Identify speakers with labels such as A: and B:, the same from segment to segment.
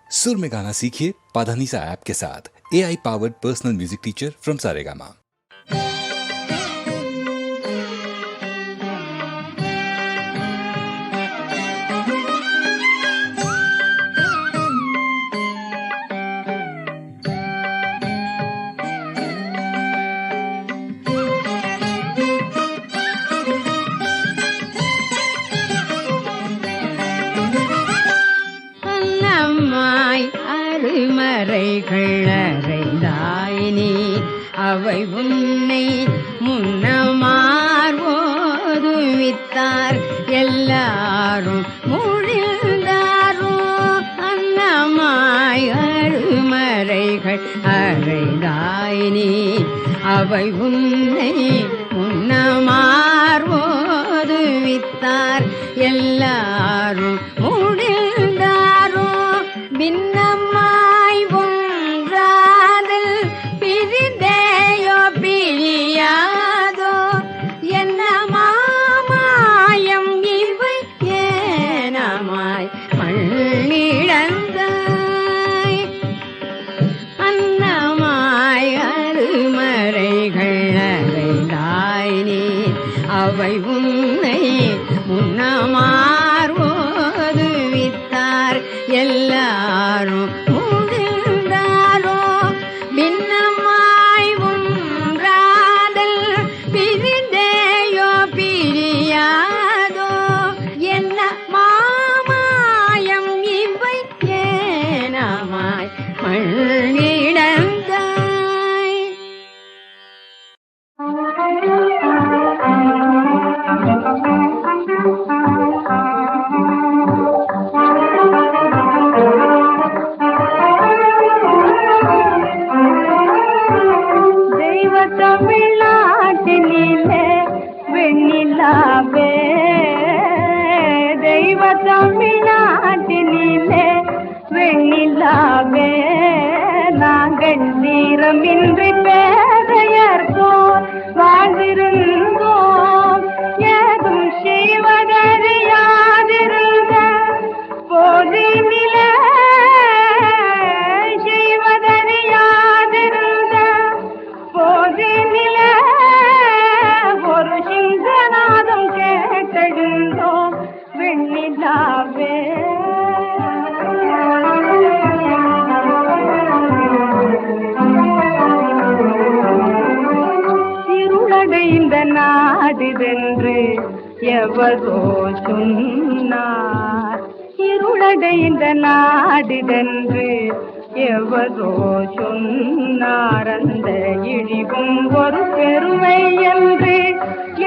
A: सुर में गाना सीखिए पाधानीसा ऐप के साथ। AI powered personal music teacher from Saregama.
B: அருமறைகளறைந்தாயினி அவை உன்னை முன்னமார்வோதுவித்தார் எல்லாரும் மூழ்கின்றாரோ அன்னமாய் அருமறைகள் அறைந்தாயினி அவை உன்னை முன்னமார்வோதுவித்தார் எல்லாரும் மூழ்கின்றாரோ பின்னமாய் ஒன்றாதல் பிரிதேயோ பிரியாதோ என்ன மாமாயம் இவை ஏனமாய் மண்ணிழந்தாய் அன்னமாய் அருமறைகள் அறைந்தாய் நீ அவை உன்னை முன்னமார்வோதுவித்தார் எல்லாரும் மூழ்கின்றாரோ பின்னமாய் ஒன்றாதல் பிரிதேயோ பிரியாதோ என்ன மாமாயம் இவை ஏனமாய் மண்ணிழந்தாய் தமிழ்நாட்டினிலே வெண்ணிலாவே தெய்வ தமிழ்நாட்டினிலே வெண்ணிலாவே நாங்கள் தீரமின்றி பேதையர் போல் வாழ்ந்திருந்தோம் ஏதும் செய்வதறியாதிருந்த போதினிலே செய்வதறியாதிருந்த போதினிலே ஒரு சிங்கநாதம் கேட்டெழுந்தோம் வெண்ணிலாவே இருளடைந்த நாடுதென்று எவரோ சொன்னார் இருளடைந்த நாடுதென்று எவரோ சொன்னார் அந்த இழிவும் ஒரு பெருமை என்று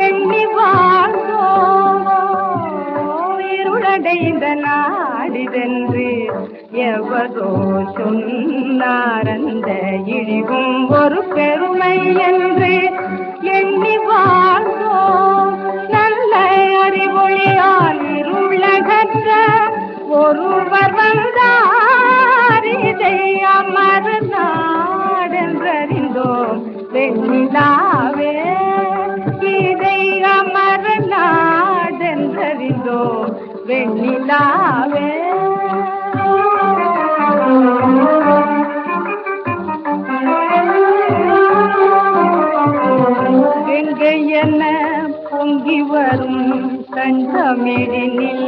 B: எண்ணி வாழ்ந்தோம் இருளடைந்த நாடுதென்று எவரோ சொன்னார் அந்த இழிவும் ஒரு பெருமை என்று எண்ணி வாழ்ந்தோம் நல்ல அறிவொளியால் இருளகற்ற ஒருவர் வந்தார் இதை அமர் நாடென்றறிந்தோம் வெண்ணிலாவே இதை அமர் நாடென்றறிந்தோம் வெண்ணிலாவே கங்கை என பொங்கி வரும் தண்டமிழினில்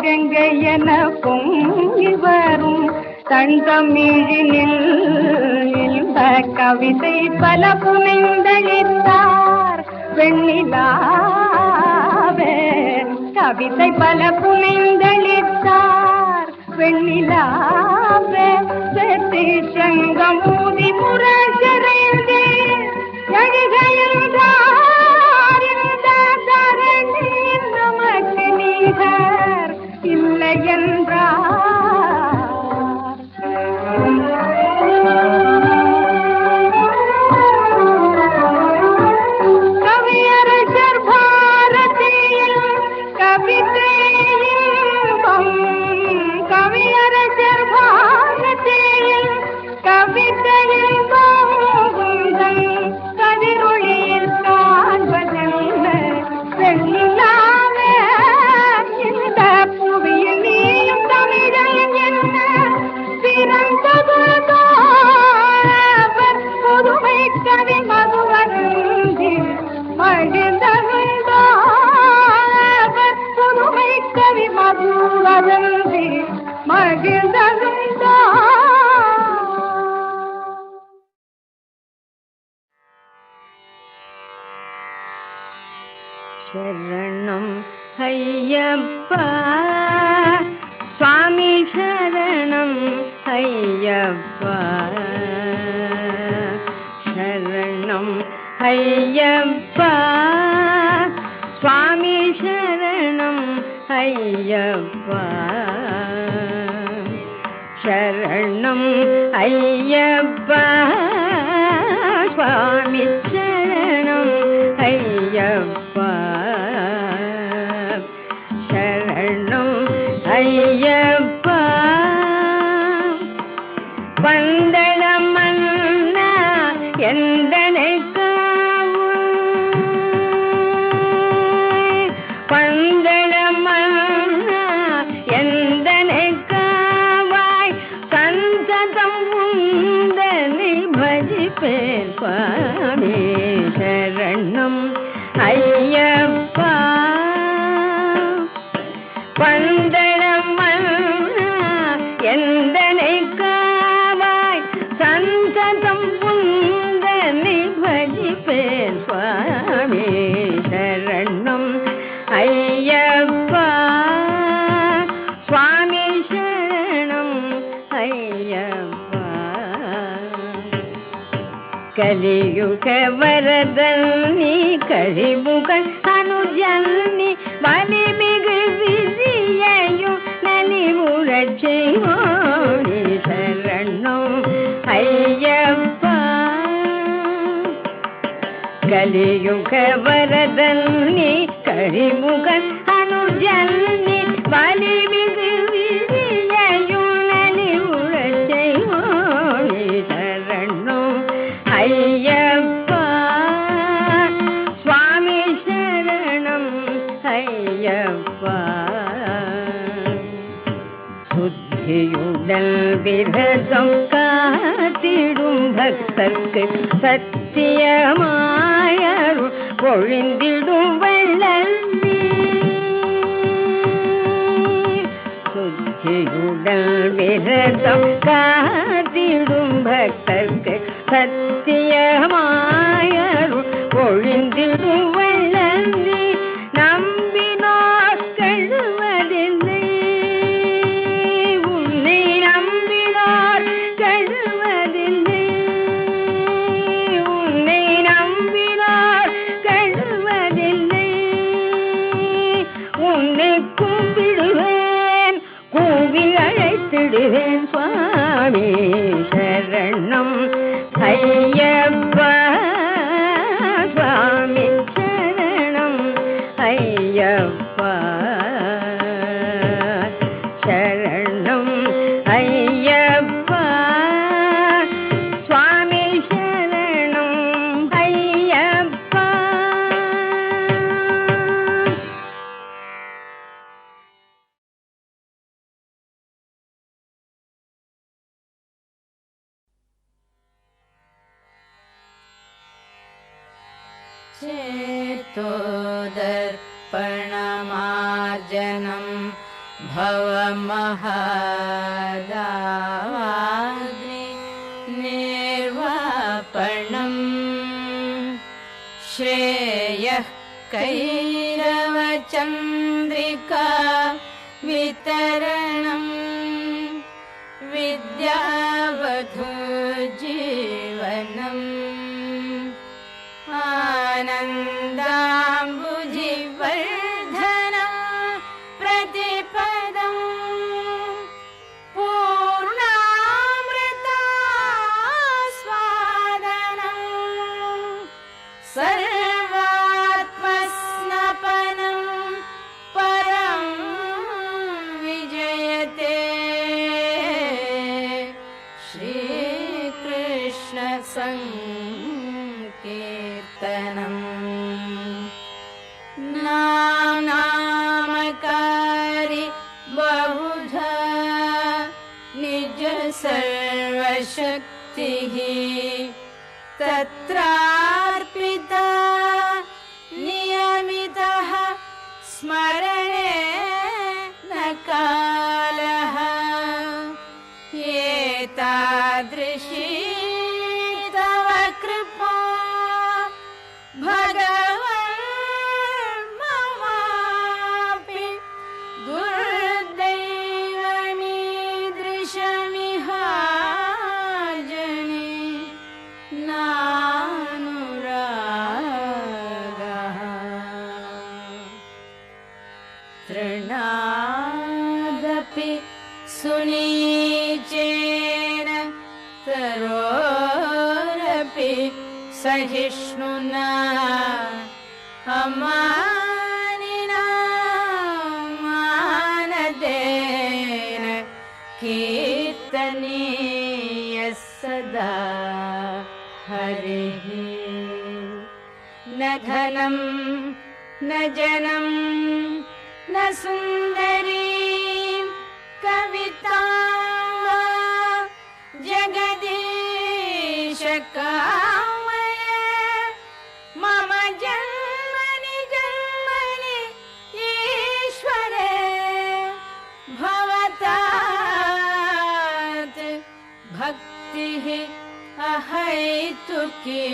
B: கங்கை என பொங்கி வரும் தண்டமிழினில் இந்த கவிதை பல புனைந்தளித்தார் வெண்ணிலாவே கவிதை பல புனைந்தளித்தார் வெண்ணிலாவே செட்டி சங்கமூதி முரசறைந்து எழுகையின்றார் இந்த தரணி நமக்கு நிகர் இல்லை என்றார் கவியரசர் பாரதியில் கவிதை இன்பம் கவியரசர் மகிழ்ந்தருந்தோ. சரணம் ஐயப்பா சுவாமி சரணம் ஐயப்பா சரணம் ஐயப்பா சுவாமி சரணம் ஐயப்பா சரணம் ஐயப்பா சுவாமி சரணம் ஐயப்பா சரணம் ஐயப்பா பந்தளம் மன்னா எந்தனை பந்தளம் மன்னா எந்தனை காவாய் சந்ததம் உந்தனை பஜிப்பேன் சுவாமி சரணம் ஐயப்பா பந்தளம் மன்னா எந்தனை காவாய் சந்ததம் உந்தனை பஜிப்பேன் சுவாமி சரணம் ஐயப்பா சுவாமி சரணம் ஐயப்பா கலியுக வரதன்னி கழிமுகன் அனுஜன்னி வலிமிகு விதியையும் நலிவுறச் செய்வோனி சரணம் ஐயப்பா கலியுக வரதன்னி கழிமுகன் அனுஜன்னி வலிமிகு விதியையும் நலிவுறச் செய்வோனி சரணம் ஐயப்பா சுவாமி சரணம் ஐயப்பா சுத்தியுடல் விரதம் காத்திடும் பக்தர்க்கு சத்தியமாயருள் பொழிந்திடும் வள்ளல் சுத்தியுடல் விரதம் காத்திடும் பக்தர்க்கு சத்தியமாயருள் பொழிந்திடும் வள்ளல் நம்பினோர் கழுவதில்லை உன்னை நம்பினோர் கழுவதில்லை உன்னை நம்பினோர் கழுவதில்லை உன்னை கும்பிடுவேன் கூவி அழைத்திடுவேன் சுவாமி சரணம் ஐயப்பா சுவாமி சரணம் ஐயப்பா சரணம் ஐயப்பா சுவாமி சரணம் ஐயப்பா
C: चेतोदर्पणमार्जनं भवमहादावाग्नि निर्वापणम् श्रेयः कैरवचन्द्रिका वितरणम् विद्यावधूजीवनम् आनन्दाम्बुजिवर्धनं प्रतिपदं पूर्णामृतास्वादनं सर्वात्मस्नपनं परं विजयते श्रीकृष्णसङ्कीर्तनम् नामकारी बहुधा निज सर्वशक्तिः तत्रार्पिता नियमितः स्मरणे न कालः नीचेन तरोरपि सहिष्णुना अमानिना मानदेन कीर्तनीय सदा हरिः। न धनं न जनं न सुन्दरी कविता जगदीश कामय मम जन्मनि जन्मनि ईश्वरे भवतात् भक्तिः अहैतुकी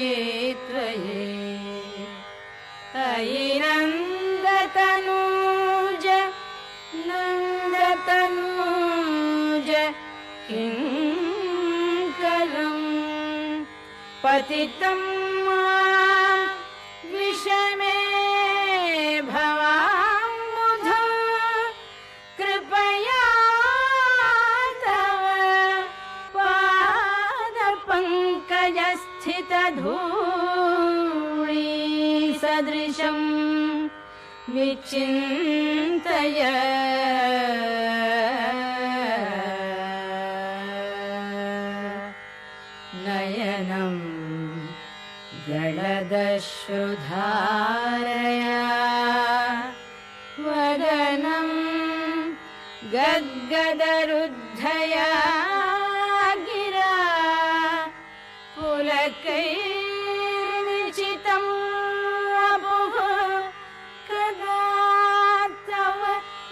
C: त्वयि। अयि नन्दतनूज नन्दतनूज किं कलम् पतितं मां विषमे भवाम्बुधौ कृपया तव पादपङ्कजस्थितधूळी सदृशं विचिन्तय नयनं गलदश्रुधारया वदनं गद्गदरुद्धया गिरा पुलकैर्निचितं वपुः कदा तव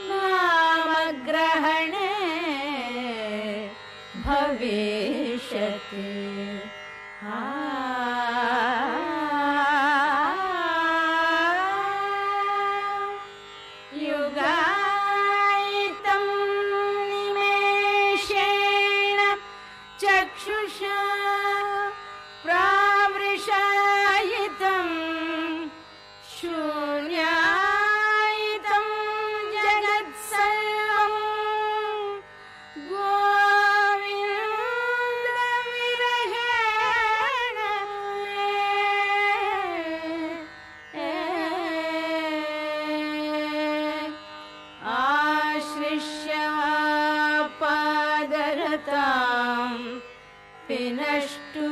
C: नामग्रहणे भविष्यति। युगायितं निमेषेण चक्षुषा प्रावृषायितं शून्यायितं जगत्सर्वं गोविन्दविरहेण आश्लिष्य पादरतां विनष्टु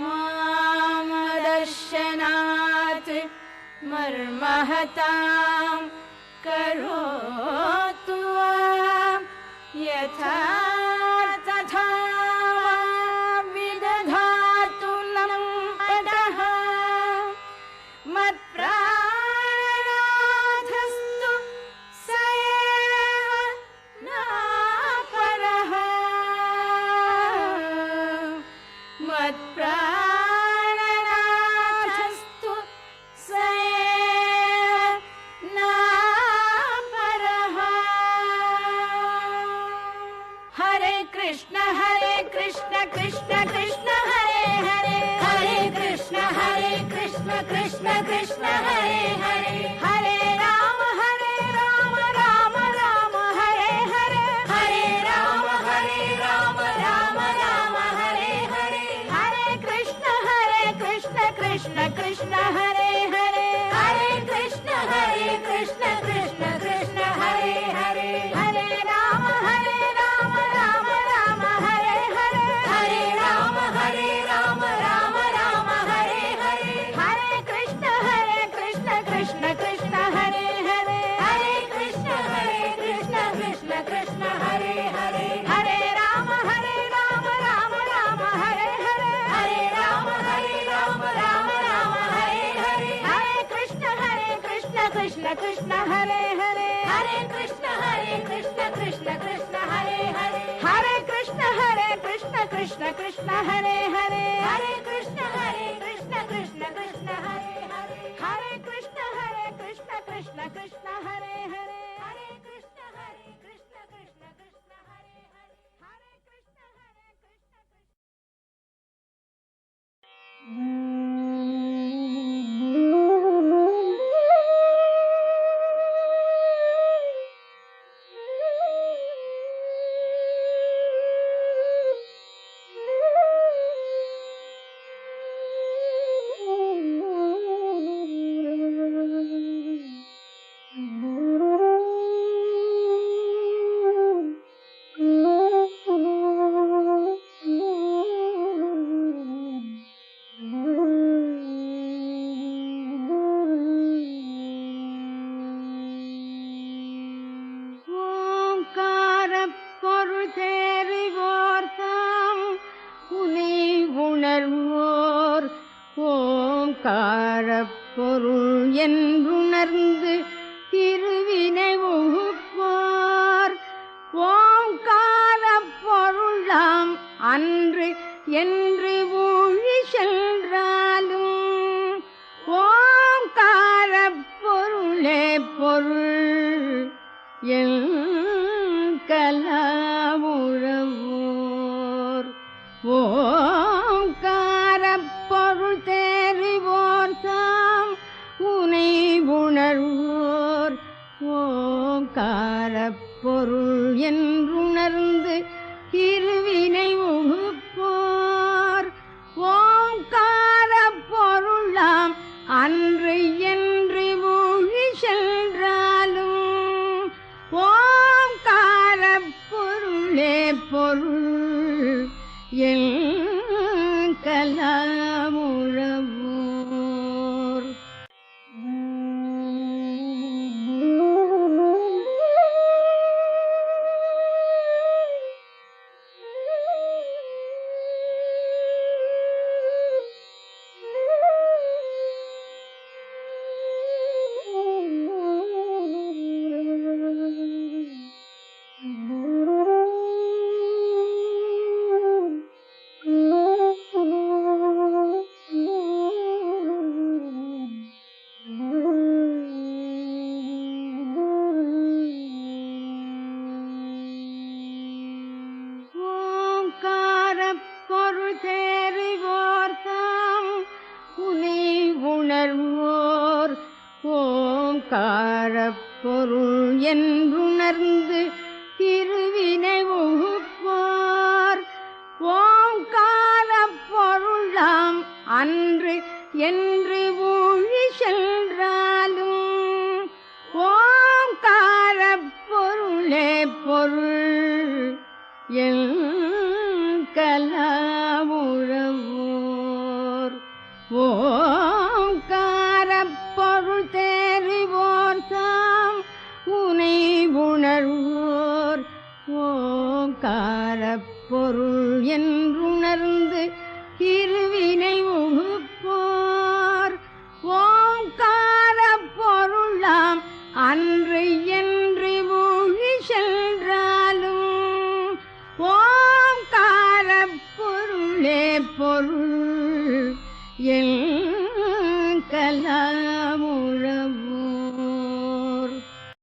C: मामदर्शनात् मर्महतां करोतु यथा तथा विदधातु लम्पटः मत्प्राणनाथस्तु स एव नापरः। मत्प्राणनाथस्तु स एव नापरः। हरे कृष्ण कृष्ण कृष्ण हरे हरे हरे कृष्ण कृष्ण कृष्ण हरे हरे हरे राम राम राम हरे हरे हरे राम राम राम हरे हरे हरे कृष्ण कृष्ण कृष्ण हरे हरे हरे कृष्ण कृष्ण कृष्ण हरे हरे हरे राम राम हरे हरे हरे राम राम हरे हरे हरे कृष्ण कृष्ण कृष्ण हरे हरे हरे कृष्ण कृष्ण कृष्ण हरे हरे हरे राम राम हरे हरे हरे राम राम हरे हरे हरे कृष्ण कृष्ण कृष्ण हरे हरे हरे कृष्ण कृष्ण कृष्ण हरे हरे हरे कृष्ण कृष्ण कृष्ण हरे हरे हरे कृष्ण कृष्ण कृष्ण हरे हरे हरे कृष्ण कृष्ण कृष्ण हरे हरे हरे कृष्ण कृष्ण कृष्ण हरे हरे हरे कृष्ण
B: பொருள் என்றுணர்ந்து திருவினை உகுப்பார் ஓங்கார பொருளாம் அன்று என்று ஊழி சென்றாலும் ஓங்கார பொருளே பொருள் என் கலாமுறவோர் ஓங்கார பொருள் தேறிவோர் தாம் உனை உணர்வோர் ஓங்கார பொருள் என்றுணர்ந்து இருவினை உகுப்போர் ஓங்கார பொருளாம் அன்று என்று ஊழி சென்றாலும் ஓங்கார பொருளே பொருள் என் கலாமுறவோர் பொருள் என்றுணர்ந்து திருவினை உகுப்பார் ஓங்கார பொருளாம் அன்று என்று ஊழி சென்றாலும் ஓங்கார பொருளே பொருள் என் கலாமுறவோர் ஓங்கார பொருள் தேறிவோர் தாம் உனை உணர்வோர் ஓங்கார பொருள் என்றுணர்ந்து இருவினை உகுப்போர் ஓங்கார பொருளாம் அன்று என்று ஊழி சென்றாலும் ஓங்கார பொருளே பொருள் என்